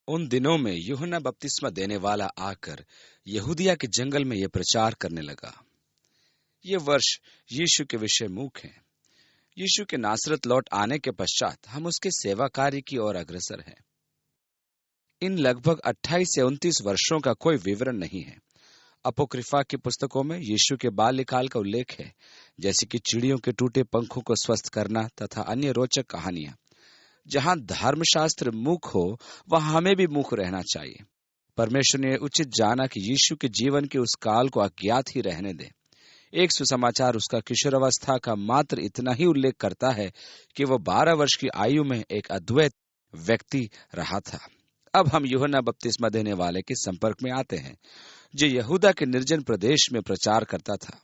उन दिनों में यूहन्ना बपतिस्मा देने वाला आकर यहूदिया के जंगल में यह प्रचार करने लगा। ये वर्ष यीशु के विषय मुख हैं। यीशु के नासरत लौट आने के पश्चात हम उसके सेवा कार्य की ओर अग्रसर हैं। इन लगभग 28 से 29 वर्षों का कोई विवरण नहीं है। अपोक्रिफा की पुस्तकों में यीशु के बाल्यकाल का उल्लेख है, जैसे कि चिड़ियों के टूटे पंखों को स्वस्थ करना तथा अन्य रोचक कहानियां। जहां धर्मशास्त्र मूक हो, वहां हमें भी मूक रहना चाहिए। परमेश्वर ने उचित जाना कि यीशु के जीवन के उस काल को अज्ञात ही रहने दे। एक सुसमाचार उसका किशोरावस्था का मात्र इतना ही उल्लेख करता है कि वह 12 वर्ष की आयु में एक अद्वैत व्यक्ति रहा था। अब हम यूहन्ना बपतिस्मा देने वाले के संपर्क में आते हैं, जो यहूदा के निर्जन प्रदेश में प्रचार करता था।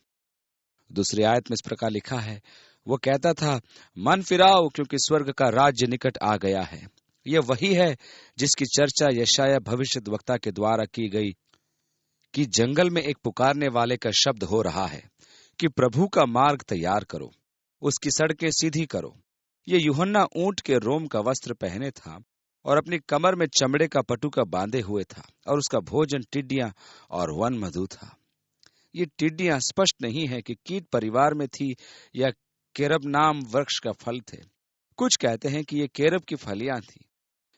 दूसरी आयत में इस प्रकार लिखा है, वो कहता था, मन फिराओ क्योंकि स्वर्ग का राज्य निकट आ गया है। यह वही है जिसकी चर्चा यशायाह भविष्यद्वक्ता के द्वारा की गई कि जंगल में एक पुकारने वाले का शब्द हो रहा है कि प्रभु का मार्ग तैयार करो, उसकी सड़कें सीधी करो। ये यूहन्ना ऊंट के रोम का वस्त्र पहने था और अपनी कमर में चमड़े का पटुका बांधे हुए था, और उसका भोजन टिड्डियां और वन मधु था। ये टिड्डियां स्पष्ट नहीं है कि कीट परिवार में थी या केरब नाम वृक्ष का फल थे। कुछ कहते हैं कि ये केरब की फलियां थी।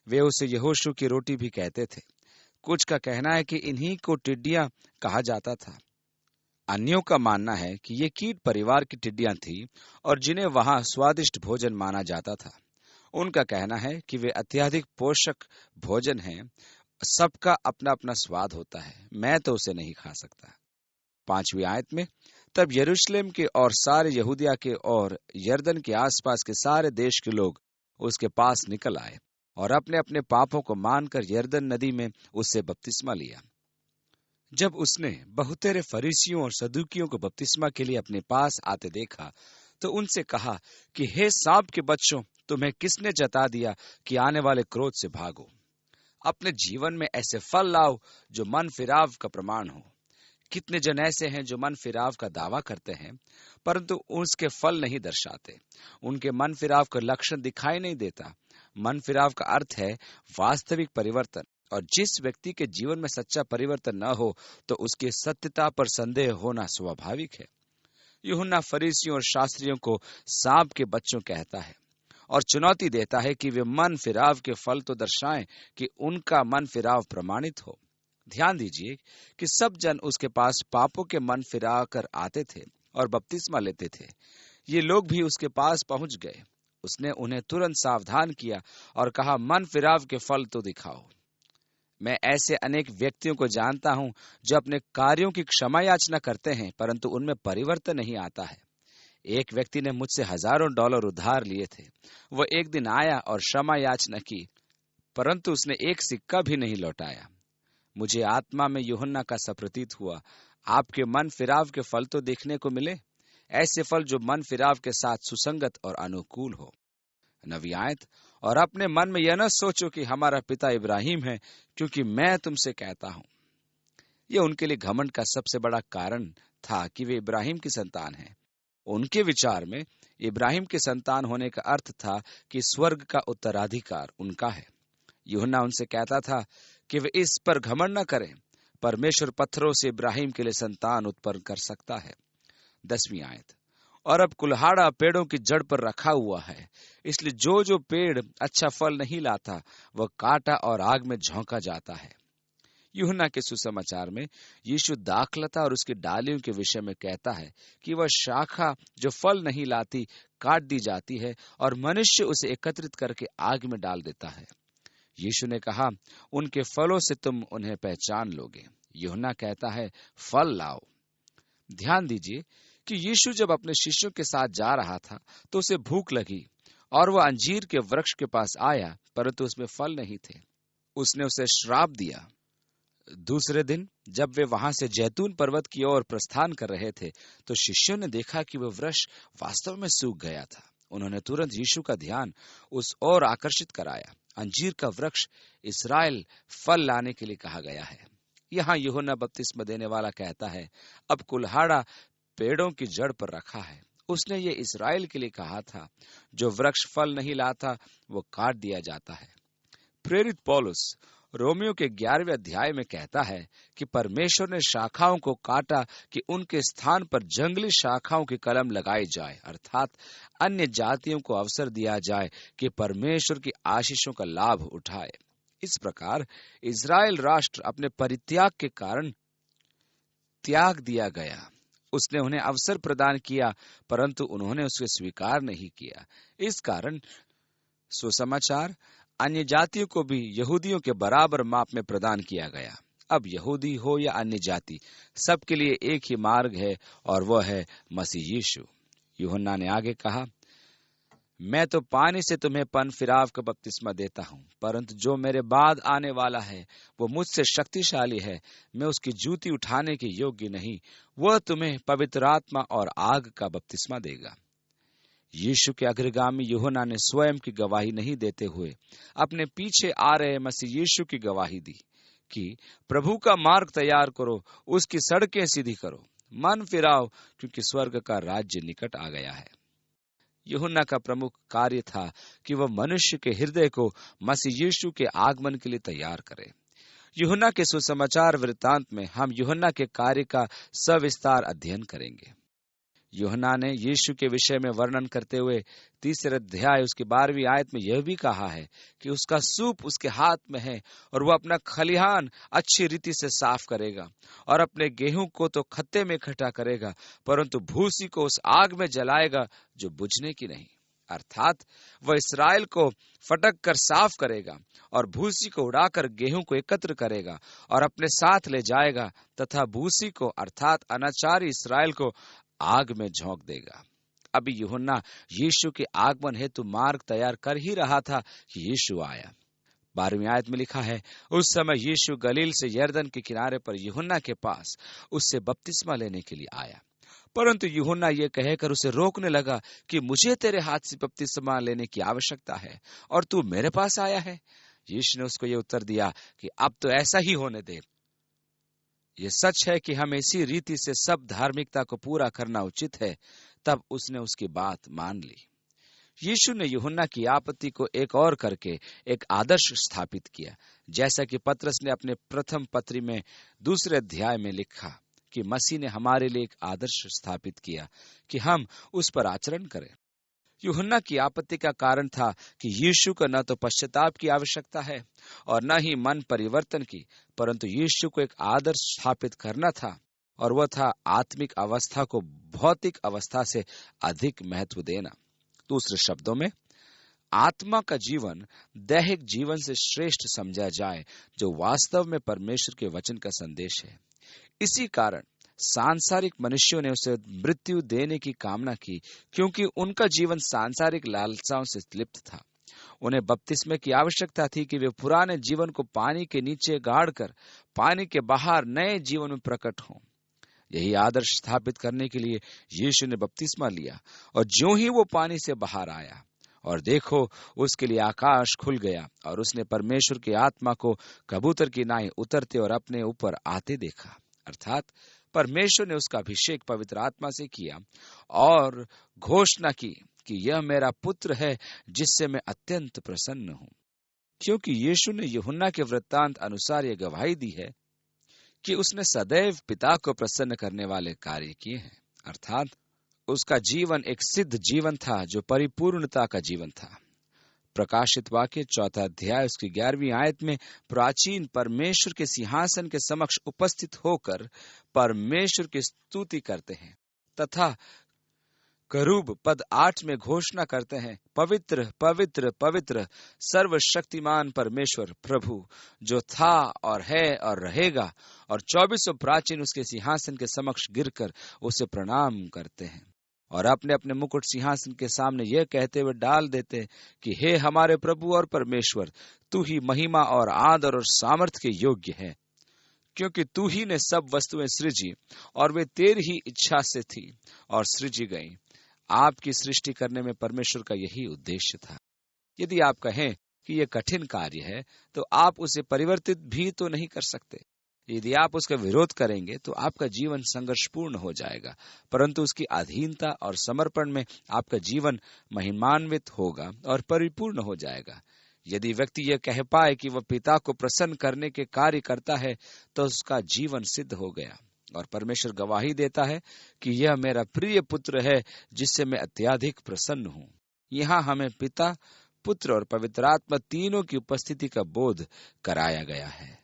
वे उसे यहोशू की रोटी भी कहते थे। कुछ का कहना है कि इन्हीं को टिड्डियां कहा जाता था। अन्यों का मानना है कि ये कीट परिवार की टिड्डियां थी और जिन्हें वहां स्वादिष्ट भोजन माना जाता था। उनका कहना है कि वे अत्यधिक पोषक भोजन हैं। सबका अपना अपना स्वाद होता है, मैं तो उसे नहीं खा सकता। 5वीं आयत में, तब यरूशलेम के और सारे यहूदिया के और यरदन के आसपास के सारे देश के लोग उसके पास निकल आए और अपने अपने पापों को मानकर यरदन नदी में उससे बपतिस्मा लिया। जब उसने बहुतेरे फरीसियों और सदूकियों को बपतिस्मा के लिए अपने पास आते देखा, तो उनसे कहा कि हे सांप के बच्चों, तुम्हें किसने जता दिया कि आने वाले क्रोध से भागो? अपने जीवन में ऐसे फल लाओ जो मन फिराव का प्रमाण हो। कितने जन ऐसे हैं जो मन फिराव का दावा करते हैं, परंतु उसके फल नहीं दर्शाते। उनके मन फिराव का लक्षण दिखाई नहीं देता। मन फिराव का अर्थ है वास्तविक परिवर्तन, और जिस व्यक्ति के जीवन में सच्चा परिवर्तन न हो तो उसकी सत्यता पर संदेह होना स्वाभाविक है। यूहन्ना फरीसियों और शास्त्रियों को सांप के बच्चों कहता है और चुनौती देता है कि वे मन फिराव के फल तो दर्शाएं कि उनका मन फिराव प्रमाणित हो। ध्यान दीजिए कि सब जन उसके पास पापों के मन फिरा कर आते थे और बपतिस्मा लेते थे। ये लोग भी उसके पास पहुंच गए। उसने उन्हें तुरंत सावधान किया और कहा, मन फिराव के फल तो दिखाओ। मैं ऐसे अनेक व्यक्तियों को जानता हूं जो अपने कार्यों की क्षमा याचना करते हैं, परंतु उनमें परिवर्तन नहीं आता है। एक व्यक्ति ने मुझसे $1000 उधार लिए थे। वह एक दिन आया और क्षमा याचना की, परंतु उसने एक सिक्का भी नहीं लौटाया। मुझे आत्मा में यूहन्ना का सा प्रतीत हुआ, आपके मन फिराव के फल तो देखने को मिले, ऐसे फल जो मन फिराव के साथ सुसंगत और अनुकूल हो। 9वीं आयत, और अपने मन में यह न सोचो कि हमारा पिता इब्राहिम है, क्योंकि मैं तुमसे कहता हूं। यह उनके लिए घमंड का सबसे बड़ा कारण था कि वे इब्राहिम की संतान हैं। उनके विचार में इब्राहिम के संतान होने का अर्थ था कि स्वर्ग का उत्तराधिकार उनका है। यूहन्ना उनसे कहता था कि वे इस पर घमंड न करें। परमेश्वर पत्थरों से इब्राहिम के लिए संतान उत्पन्न कर सकता है। 10वीं आयत, और अब कुल्हाड़ा पेड़ों की जड़ पर रखा हुआ है, इसलिए जो जो पेड़ अच्छा फल नहीं लाता वह काटा और आग में झोंका जाता है। यूहन्ना के सुसमाचार में यीशु दाखलता और उसकी डालियों के विषय में कहता है कि वह शाखा जो फल नहीं लाती काट दी जाती है और मनुष्य उसे एकत्रित करके आग में डाल देता है। यीशु ने कहा, उनके फलों से तुम उन्हें पहचान लोगे। यूहन्ना कहता है, फल लाओ। ध्यान दीजिए कि यीशु जब अपने शिष्यों के साथ जा रहा था तो उसे भूख लगी और वह अंजीर के वृक्ष के पास आया, परंतु उसमें फल नहीं थे। उसने उसे श्राप दिया। दूसरे दिन जब वे वहां से जैतून पर्वत की ओर प्रस्थान कर रहे थे, तो शिष्यों ने देखा कि वह वृक्ष वास्तव में सूख गया था। उन्होंने तुरंत यीशु का ध्यान उस ओर आकर्षित कराया। अंजीर का वृक्ष इस्राएल फल लाने के लिए कहा गया है। यहाँ यूहन्ना बपतिस्मा देने वाला कहता है, अब कुल्हाड़ा पेड़ों की जड़ पर रखा है। उसने ये इस्राएल के लिए कहा था। जो वृक्ष फल नहीं लाता वो काट दिया जाता है। प्रेरित पौलुस रोमियो के 11वें अध्याय में कहता है कि परमेश्वर ने शाखाओं को काटा कि उनके स्थान पर जंगली शाखाओं की कलम लगाई जाए, अर्थात अन्य जातियों को अवसर दिया जाए कि परमेश्वर की आशीषों का लाभ उठाए। इस प्रकार इज़राइल राष्ट्र अपने परित्याग के कारण त्याग दिया गया। उसने उन्हें अवसर प्रदान किया, परंतु उन्होंने उसे स्वीकार नहीं किया। इस कारण सुसमाचार अन्य जातियों को भी यहूदियों के बराबर माप में प्रदान किया गया। अब यहूदी हो या अन्य जाति, सबके लिए एक ही मार्ग है और वह है मसीह यीशु। यूहन्ना ने आगे कहा, मैं तो पानी से तुम्हें पन फिराव का बपतिस्मा देता हूं, परंतु जो मेरे बाद आने वाला है वो मुझसे शक्तिशाली है, मैं उसकी जूती उठाने के योग्य नहीं। वह तुम्हें पवित्र आत्मा और आग का बपतिस्मा देगा। यीशु के अग्रगामी यूहन्ना ने स्वयं की गवाही नहीं देते हुए अपने पीछे आ रहे मसीह यीशु की गवाही दी कि प्रभु का मार्ग तैयार करो, उसकी सड़कें सीधी करो, मन फिराओ, क्योंकि स्वर्ग का राज्य निकट आ गया है। यूहन्ना का प्रमुख कार्य था कि वह मनुष्य के हृदय को मसीह यीशु के आगमन के लिए तैयार करे। यूहन्ना के सुसमाचार वृत्तांत में हम यूहन्ना के कार्य का सविस्तार अध्ययन करेंगे। यूहन्ना ने यीशु के विषय में वर्णन करते हुए 3 अध्याय उसकी 12वीं आयत में यह भी कहा है कि उसका सूप उसके हाथ में है और वह अपना खलिहान अच्छी रीति से साफ करेगा और अपने गेहूं को तो खत्ते में इकट्ठा करेगा, परंतु भूसी को उस आग में जलाएगा जो बुझने की नहीं। अर्थात वह इसराइल को फटक कर साफ करेगा और भूसी को उड़ाकर गेहूं को एकत्र करेगा और अपने साथ ले जाएगा, तथा भूसी को अर्थात अनाचारी इसराइल को आग में झोंक देगा। अभी यूहन्ना यीशु के आगमन हेतु मार्ग तैयार कर ही रहा था कि यीशु आया। 12वीं आयत में लिखा है, उस समय यीशु गलील से यरदन के किनारे पर यूहन्ना के पास उससे बपतिस्मा लेने के लिए आया, परंतु यूहन्ना ये कहकर उसे रोकने लगा कि मुझे तेरे हाथ से बपतिस्मा लेने की आवश्यकता है और तू मेरे पास आया है। यीशु ने उसको ये उत्तर दिया कि अब तो ऐसा ही होने दे। ये सच है कि हमें इसी रीति से सब धार्मिकता को पूरा करना उचित है। तब उसने उसकी बात मान ली। यीशु ने यूहन्ना की आपत्ति को एक और करके एक आदर्श स्थापित किया, जैसा कि पतरस ने अपने प्रथम पत्री में 2 अध्याय में लिखा कि मसीह ने हमारे लिए एक आदर्श स्थापित किया कि हम उस पर आचरण करें। यूहन्ना की आपत्ति का कारण था कि यीशु को न तो पश्चाताप की आवश्यकता है और न ही मन परिवर्तन की, परंतु यीशु को एक आदर्श स्थापित करना था, और वह था आत्मिक अवस्था को भौतिक अवस्था से अधिक महत्व देना। दूसरे शब्दों में, आत्मा का जीवन दैहिक जीवन से श्रेष्ठ समझा जाए, जो वास्तव में परमेश्वर के वचन का संदेश है। इसी कारण सांसारिक मनुष्यों ने उसे मृत्यु देने की कामना की, क्योंकि उनका जीवन सांसारिक लालसाओं से लिप्त था। उन्हें बपतिस्मे की आवश्यकता थी कि वे पुराने जीवन को पानी के नीचे गाड़कर पानी के बाहर नए जीवन में प्रकट हों। यही आदर्श स्थापित करने के लिए यीशु ने बपतिस्मा लिया, और ज्यों ही वो पानी से बाहर आया, और देखो, उसके लिए आकाश खुल गया और उसने परमेश्वर की आत्मा को कबूतर की नाई उतरते और अपने ऊपर आते देखा। अर्थात परमेश्वर ने उसका अभिषेक पवित्र आत्मा से किया और घोषणा की कि यह मेरा पुत्र है, जिससे मैं अत्यंत प्रसन्न हूं। क्योंकि यीशु ने यूहन्ना के वृत्तांत अनुसार यह गवाही दी है कि उसने सदैव पिता को प्रसन्न करने वाले कार्य किए हैं। अर्थात उसका जीवन एक सिद्ध जीवन था, जो परिपूर्णता का जीवन था। प्रकाशित वाक्य 4 अध्याय उसकी 11वीं आयत में प्राचीन परमेश्वर के सिंहासन के समक्ष उपस्थित होकर परमेश्वर की स्तुति करते हैं, तथा करूब पद 8 में घोषणा करते हैं, पवित्र पवित्र पवित्र सर्वशक्तिमान परमेश्वर प्रभु, जो था और है और रहेगा। और 24 प्राचीन उसके सिंहासन के समक्ष गिरकर उसे प्रणाम करते हैं और अपने अपने मुकुट सिंहासन के सामने यह कहते हुए डाल देते कि हे हमारे प्रभु और परमेश्वर, तू ही महिमा और आदर और सामर्थ्य के योग्य है, क्योंकि तू ही ने सब वस्तुएं सृजी और वे तेरी ही इच्छा से थी और सृजी गई। आपकी सृष्टि करने में परमेश्वर का यही उद्देश्य था। यदि आप कहें कि यह कठिन कार्य है, तो आप उसे परिवर्तित भी तो नहीं कर सकते। यदि आप उसका विरोध करेंगे तो आपका जीवन संघर्षपूर्ण हो जाएगा, परंतु उसकी अधीनता और समर्पण में आपका जीवन महिमान्वित होगा और परिपूर्ण हो जाएगा। यदि व्यक्ति यह कह पाए कि वह पिता को प्रसन्न करने के कार्य करता है, तो उसका जीवन सिद्ध हो गया और परमेश्वर गवाही देता है कि यह मेरा प्रिय पुत्र है जिससे मैं अत्यधिक प्रसन्न हूं। यहाँ हमें पिता, पुत्र और पवित्र आत्मा तीनों की उपस्थिति का बोध कराया गया है।